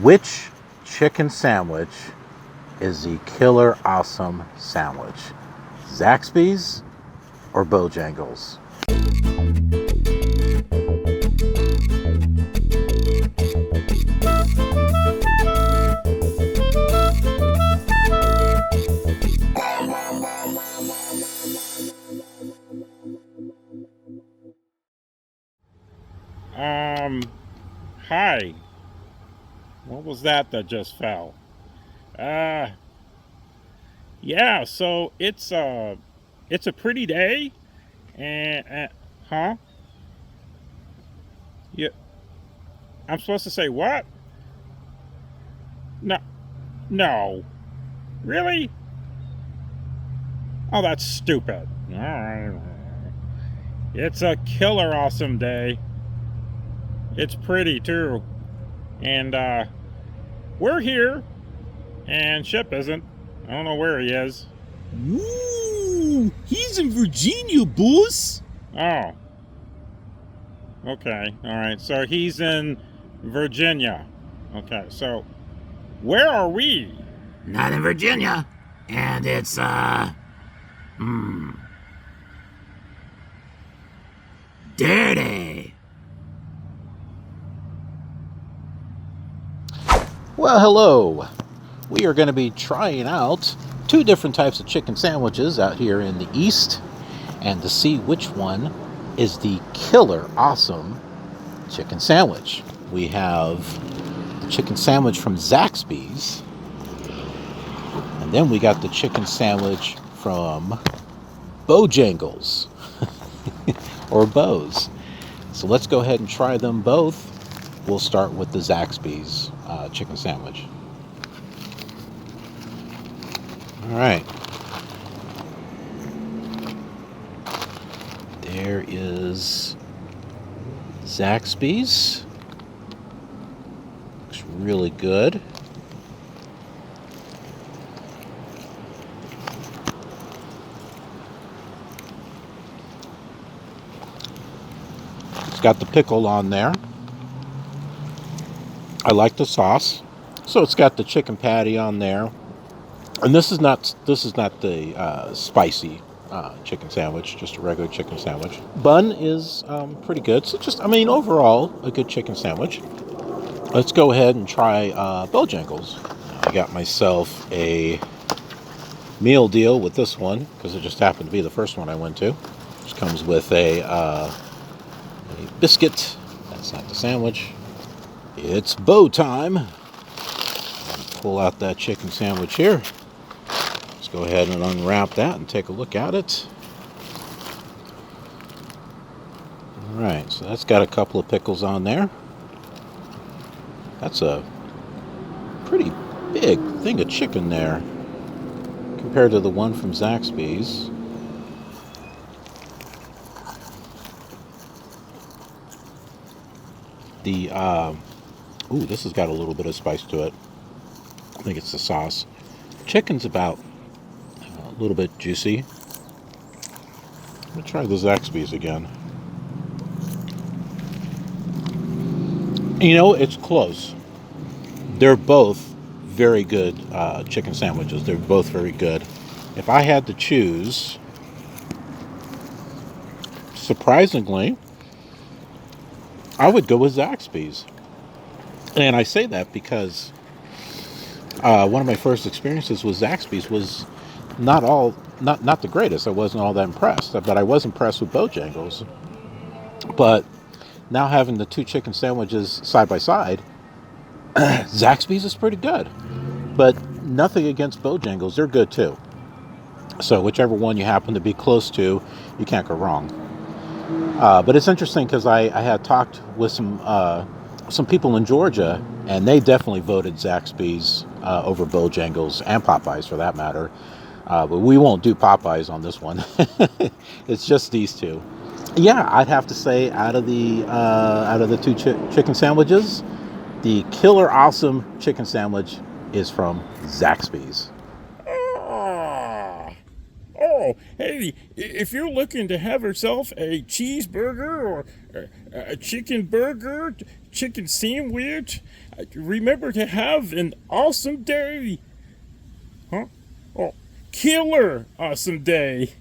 Which chicken sandwich is the KILR Awesome sandwich? Zaxby's or Bojangles? Hi. What was that just fell? Yeah, so it's a pretty day, and, huh? Yeah, I'm supposed to say what? No, no. Really? Oh, that's stupid. Alright. It's a killer awesome day. It's pretty, too. And, we're here, and Ship isn't. I don't know where he is. Ooh, he's in Virginia, boss. Oh. Okay, alright. So he's in Virginia. Okay, so where are we? Not in Virginia. And it's, dirty. Well, hello. We are going to be trying out two different types of chicken sandwiches out here in the East, and to see which one is the KILR Awesome chicken sandwich. We have the chicken sandwich from Zaxby's, and then we got the chicken sandwich from Bojangles or Bo's. So let's go ahead and try them both. We'll start with the Zaxby's chicken sandwich. All right. There is Zaxby's. Looks really good. It's got the pickle on there. I like the sauce. So it's got the chicken patty on there. And this is not the spicy chicken sandwich, just a regular chicken sandwich. Bun is pretty good. So overall, a good chicken sandwich. Let's go ahead and try Bojangles. I got myself a meal deal with this one because it just happened to be the first one I went to. Which comes with a biscuit. That's not the sandwich. It's bow time. Pull out that chicken sandwich here. Let's go ahead and unwrap that and take a look at it. Alright, so that's got a couple of pickles on there. That's a pretty big thing of chicken there compared to the one from Zaxby's. This has got a little bit of spice to it. I think it's the sauce. Chicken's about a little bit juicy. Let me try the Zaxby's again. It's close. They're both very good chicken sandwiches. They're both very good. If I had to choose, surprisingly, I would go with Zaxby's. And I say that because one of my first experiences with Zaxby's was not the greatest. I wasn't all that impressed, but I was impressed with Bojangles. But now having the two chicken sandwiches side by side, Zaxby's is pretty good. But nothing against Bojangles. They're good too. So whichever one you happen to be close to, you can't go wrong. But it's interesting because I had talked with some people in Georgia, and they definitely voted Zaxby's over Bojangles and Popeyes for that matter. But we won't do Popeyes on this one. It's just these two. Yeah, I'd have to say out of the two chicken sandwiches, the KILR Awesome chicken sandwich is from Zaxby's. Oh, hey, if you're looking to have yourself a cheeseburger or a chicken burger, chicken sandwich. Remember to have an awesome day. Huh? Oh, killer awesome day.